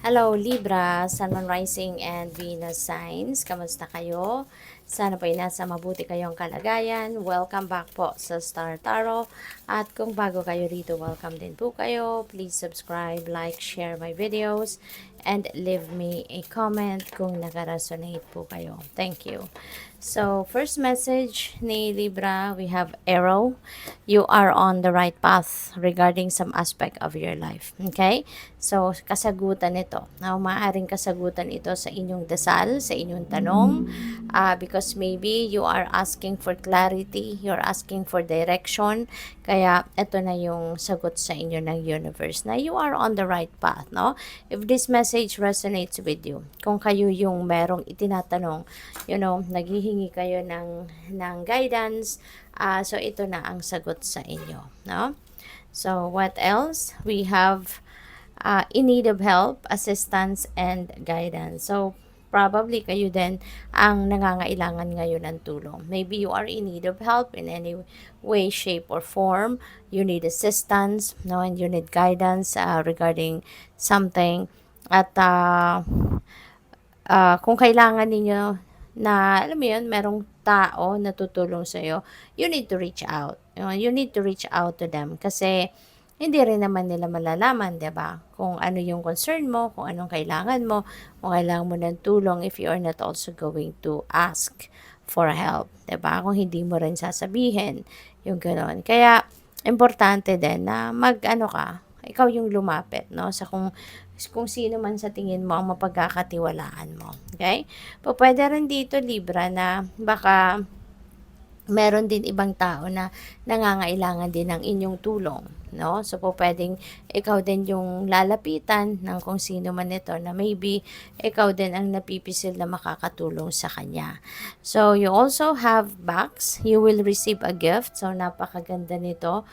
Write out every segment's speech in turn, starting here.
Hello Libra, Sun, Moon, Rising, and Venus signs. Kamusta kayo? Sana po ay nasa mabuti kayong kalagayan. Welcome back po sa Star Tarot. At kung bago kayo rito, welcome din po kayo. Please subscribe, like, share my videos, and leave me a comment kung nag-resonate po kayo. Thank you. So, first message ni Libra, we have Arrow. You are on the right path regarding some aspect of your life. Okay? So, kasagutan ito. Now, maaaring kasagutan ito sa inyong dasal, sa inyong tanong, because maybe you are asking for clarity, you're asking for direction, kaya ito na yung sagot sa inyo ng universe na you are on the right path, no? If this message resonates with you, kung kayo yung merong itinatanong, naghihingi kayo ng guidance, so ito na ang sagot sa inyo, no? So, what else? We have in need of help, assistance, and guidance. So, probably kayo din ang nangangailangan ngayon ng tulong. Maybe you are in need of help in any way, shape, or form. You need assistance, no, and you need guidance regarding something. At kung kailangan ninyo na, alam mo yun, merong tao na tutulong sa'yo, you need to reach out. You need to reach out to them kasi hindi rin naman nila malalaman, 'di ba? Kung ano yung concern mo, kung anong kailangan mo, kung kailangan mo ng tulong if you are not also going to ask for help, 'di ba? Kung hindi mo rin sasabihin yung gano'n. Kaya importante din na mag-ano ka, ikaw yung lumapit, no? Sa kung sino man sa tingin mo ang mapagkakatiwalaan mo. Okay? Pwede rin dito, Libra, na baka meron din ibang tao na nangangailangan din ng inyong tulong, no? So, pwedeng ikaw din yung lalapitan ng kung sino man ito na maybe ikaw din ang napipisil na makakatulong sa kanya. So, you also have box. You will receive a gift. So, napakaganda nito.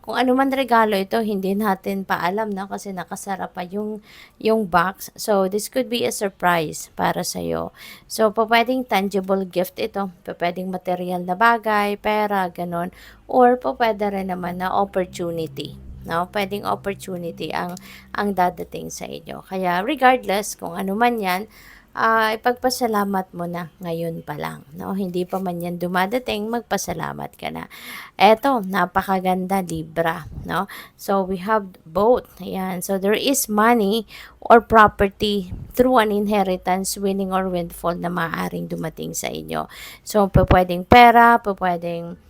Kung ano man regalo ito, hindi natin pa alam, no? Kasi nakasara pa yung box. So, this could be a surprise para sa'yo. So, pwedeng tangible gift ito. Pwedeng material na bagay, pera, ganon. Or pwede rin naman na opportunity. No? Pwedeng opportunity ang dadating sa inyo. Kaya regardless kung ano man yan, ipagpasalamat mo na ngayon pa lang. No? Hindi pa man yan dumadating, magpasalamat ka na. Eto, napakaganda, Libra. No? So, we have both. Ayan. So, there is money or property through an inheritance, winning or windfall na maaaring dumating sa inyo. So, pwedeng pera, pwedeng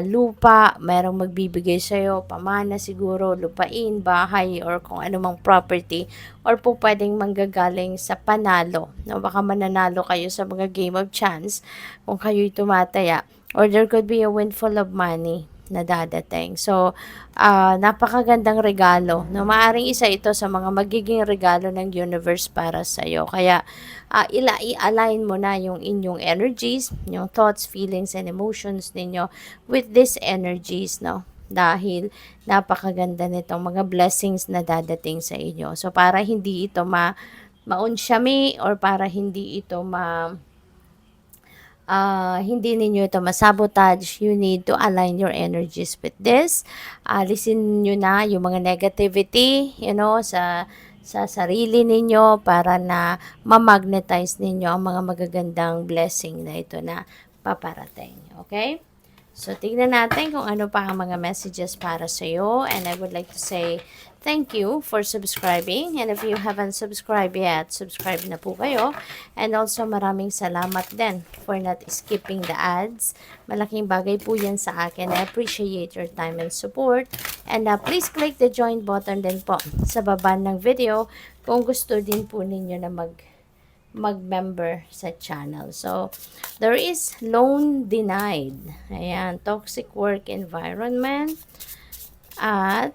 lupa, merong magbibigay sa'yo, pamana siguro, lupain, bahay, or kung anumang property, or pwedeng manggagaling sa panalo. No, baka mananalo kayo sa mga game of chance kung kayo'y tumataya. Or there could be a windfall of money na dadating. So, napakagandang regalo. No, maaring isa ito sa mga magiging regalo ng universe para sa iyo. Kaya, i-align mo na yung inyong energies, yung thoughts, feelings, and emotions ninyo with these energies, no? Dahil napakaganda nitong mga blessings na dadating sa inyo. So, para hindi ito maunsyami or para hindi ito hindi ninyo ito masabotage, you need to align your energies with this. Alisin nyo na yung mga negativity, sa sarili ninyo para na ma-magnetize ninyo ang mga magagandang blessing na ito na paparating. Okay? So, tignan natin kung ano pa ang mga messages para sa iyo. And I would like to say thank you for subscribing. And if you haven't subscribed yet, subscribe na po kayo. And also, maraming salamat din for not skipping the ads. Malaking bagay po yan sa akin. I appreciate your time and support. And please click the join button din po sa baba ng video kung gusto din po ninyo na mag-member sa channel. So, there is loan denied. Ayan, toxic work environment at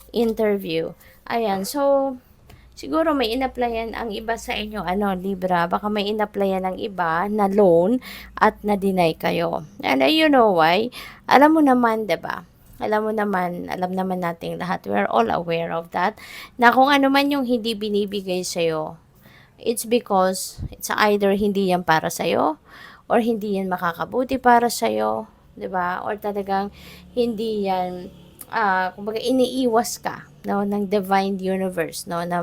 interview. Ayan, so, siguro may in-applyan ang iba sa inyo, Libra, baka may in-applyan ng iba na loan at na-deny kayo. And you know why? Alam mo naman, 'di ba? Alam naman nating lahat, we're all aware of that, na kung ano man yung hindi binibigay sa'yo, it's because it's either hindi yan para sa'yo or hindi yan makakabuti para sa'yo, 'di ba? Or talagang hindi yan kumbaga iniiwas ka, 'no, ng divine universe, 'no, na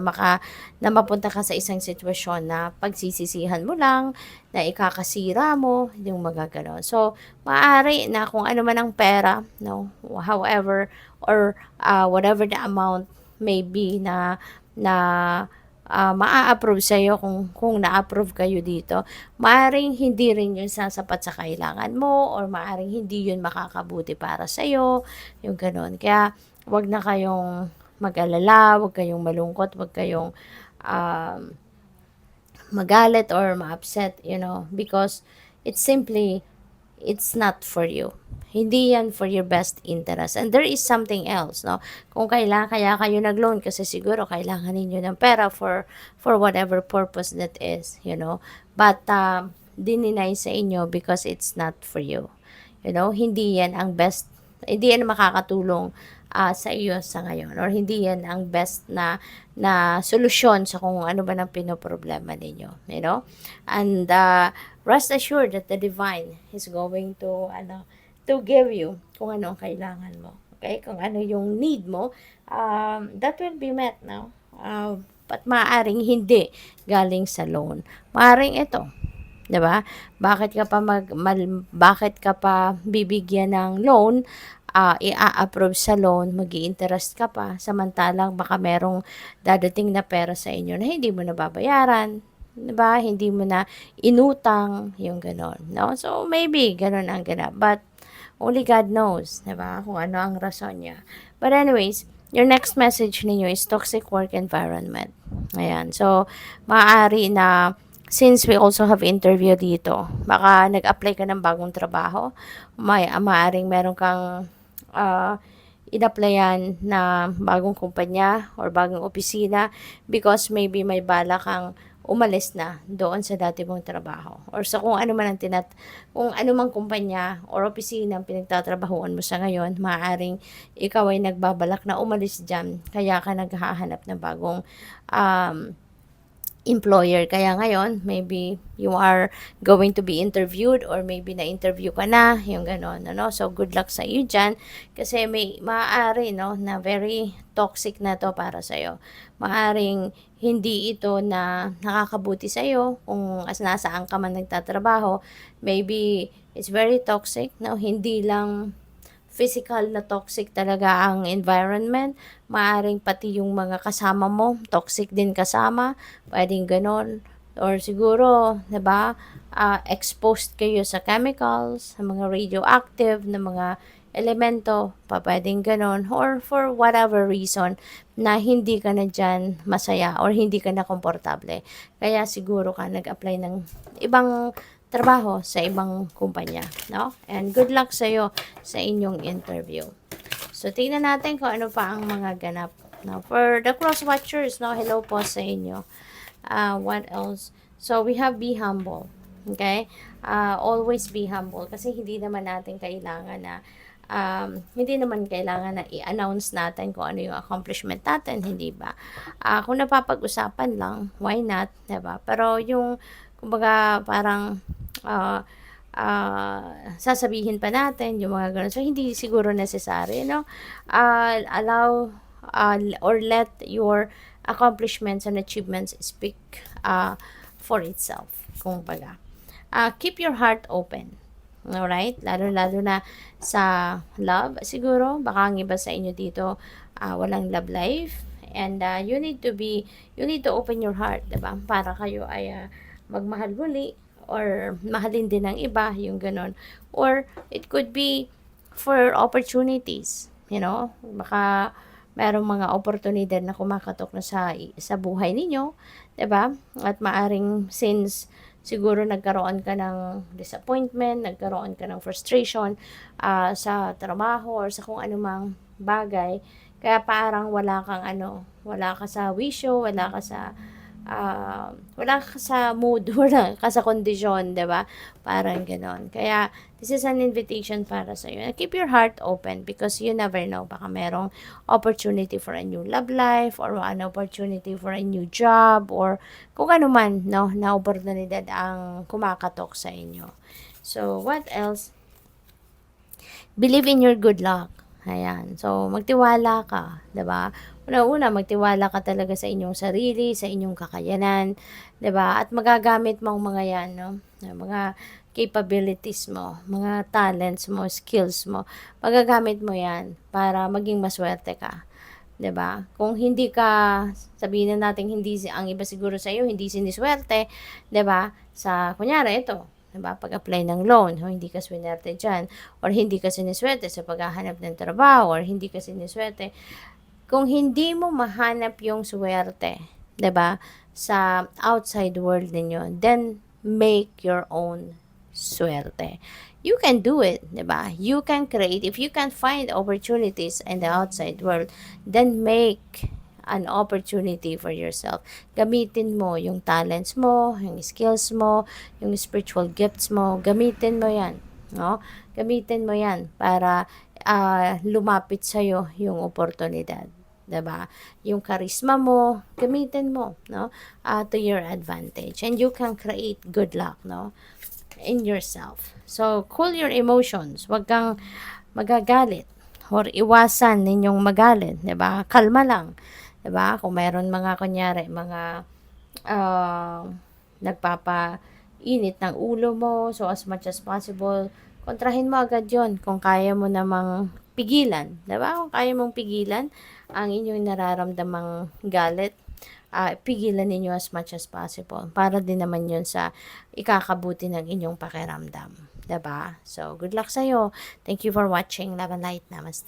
mapunta ka sa isang sitwasyon na pagsisisihan mo lang, na ikakasira mo, yung mga gano'n. So, maaari na kung ano man ang pera, 'no, however or, whatever the amount may be na maa-approve sa'yo kung na-approve kayo dito, maaaring hindi rin yun sasapat sa kailangan mo or maaaring hindi yun makakabuti para sa'yo, yung gano'n. Kaya 'wag na kayong mag-alala, 'wag kayong malungkot, 'wag kayong, um, magalit or ma-upset, because it's not for you. Hindi yan for your best interest. And there is something else, no? Kung kaya kayo nag-loan kasi siguro kailangan ninyo ng pera for whatever purpose that is, But, dininay sa inyo because it's not for you. Hindi yan ang best, hindi yan makakatulong sa iyo sa ngayon or hindi yan ang best na solusyon sa kung ano ba ng pinoproblema ninyo, and rest assured that the divine is going to give you kung ano ang kailangan mo, okay, kung ano yung need mo, that will be met now, at maaaring hindi galing sa loan, maaaring ito. 'Di ba? Bakit ka pa bibigyan ng loan, i-a-approve sa loan, mag-i-interest ka pa, samantalang baka merong dadating na pera sa inyo na hindi mo nababayaran, 'di ba? Hindi mo na inutang, yung gano'n, 'no? So, maybe gano'n ang ganap, but only God knows, 'di ba, kung ano ang rason niya. But anyways, your next message ninyo is toxic work environment. Ayan. So, maaari na since we also have interview dito, baka nag-apply ka ng bagong trabaho, maaaring meron kang in-applyan na bagong kumpanya or bagong opisina because maybe may bala kang umalis na doon sa dati mong trabaho or sa kung ano man kung ano mang kumpanya or opisina ang pinagtatrabahuan mo sa ngayon, maaaring ikaw ay nagbabalak na umalis diyan kaya ka naghahanap ng bagong employer. Kaya ngayon, maybe you are going to be interviewed or maybe na-interview ka na, yung gano'n, ano? So, good luck sa iyo dyan kasi may maaari, no, na very toxic na to para sa'yo. Maaring hindi ito na nakakabuti sa'yo kung nasaan ka man nagtatrabaho. Maybe it's very toxic, no? Hindi lang physical na toxic talaga ang environment, maaring pati yung mga kasama mo, toxic din kasama, puwedeng gano'n. Or siguro, 'di ba, exposed kayo sa chemicals, sa mga radioactive na mga elemento, puwedeng gano'n. Or for whatever reason na hindi ka na diyan masaya or hindi ka na komportable. Kaya siguro ka nag-apply ng ibang trabaho sa ibang kumpanya, no? And good luck sa'yo sa inyong interview. So, tingnan natin kung ano pa ang mga ganap. Now, for the cross watchers, no, hello po sa inyo. What else? So, we have be humble. Okay? Always be humble kasi hindi naman kailangan na i-announce natin kung ano yung accomplishment natin, hindi ba? Kung napapag-usapan lang, why not, 'di ba? Pero yung kumbaga parang sasabihin pa natin yung mga ganun. So, hindi siguro necessary, allow or let your accomplishments and achievements speak for itself, kumbaga. Keep your heart open. Alright? Lalo-lalo na sa love, siguro. Baka ang iba sa inyo dito, walang love life. And you need to open your heart, diba? Para kayo ay magmahal muli or mahalin din ng iba, yung ganon. Or it could be for opportunities, baka merong mga oportunidad na kumakatok na sa buhay ninyo, 'di ba? At maaring since siguro nagkaroon ka ng disappointment, nagkaroon ka ng frustration sa trabaho or sa kung anumang bagay, kaya parang wala ka sa wisyo, wala ka sa mood, wala ka sa kondisyon, 'di ba? Parang gano'n. Kaya this is an invitation para sa iyo. Keep your heart open because you never know, baka merong opportunity for a new love life or an opportunity for a new job or kung ano man, no, na oportunidad ang kumakatok sa inyo. So, what else? Believe in your good luck. Ayan. So, magtiwala ka, 'di ba? Una-una, magtiwala ka talaga sa inyong sarili, sa inyong kakayanan, 'di ba? At magagamit mo ang mga 'yan, 'no? Yung mga capabilities mo, mga talents mo, skills mo. Magagamit mo 'yan para maging maswerte ka, 'di ba? Kung hindi ka, sabihin na natin hindi ang iba siguro sa iyo hindi siniswerte, 'di ba? Sa kunyari ito, 'di ba, pag-apply ng loan, o hindi ka swinerte diyan, or hindi ka siniswerte sa paghahanap ng trabaho, or hindi ka siniswerte. Kung hindi mo mahanap yung swerte, 'di ba, sa outside world ninyo, then make your own swerte. You can do it, 'di ba? You can create. If you can find opportunities in the outside world, then make an opportunity for yourself. Gamitin mo yung talents mo, yung skills mo, yung spiritual gifts mo, gamitin mo 'yan, no? Gamitin mo 'yan para lumapit sa yung oportunidad, 'di ba? Yung charisma mo, gamitin mo, no? To your advantage, and you can create good luck, no? In yourself. So, cool your emotions. Huwag kang magagalit or iwasan ninyong magalit, 'di ba? Kalma lang, 'di ba? Kung mayroon mga kunyari, mga ah, nagpapainit ng ulo mo, so as much as possible, kontrahin mo agad 'yon kung kaya mo namang pigilan, 'di ba? Kung kaya mong pigilan ang inyong nararamdamang galit, pigilan ninyo as much as possible para din naman 'yon sa ikakabuti ng inyong pakiramdam, 'di ba? So, good luck sa'yo. Thank you for watching. Love and light. Namaste.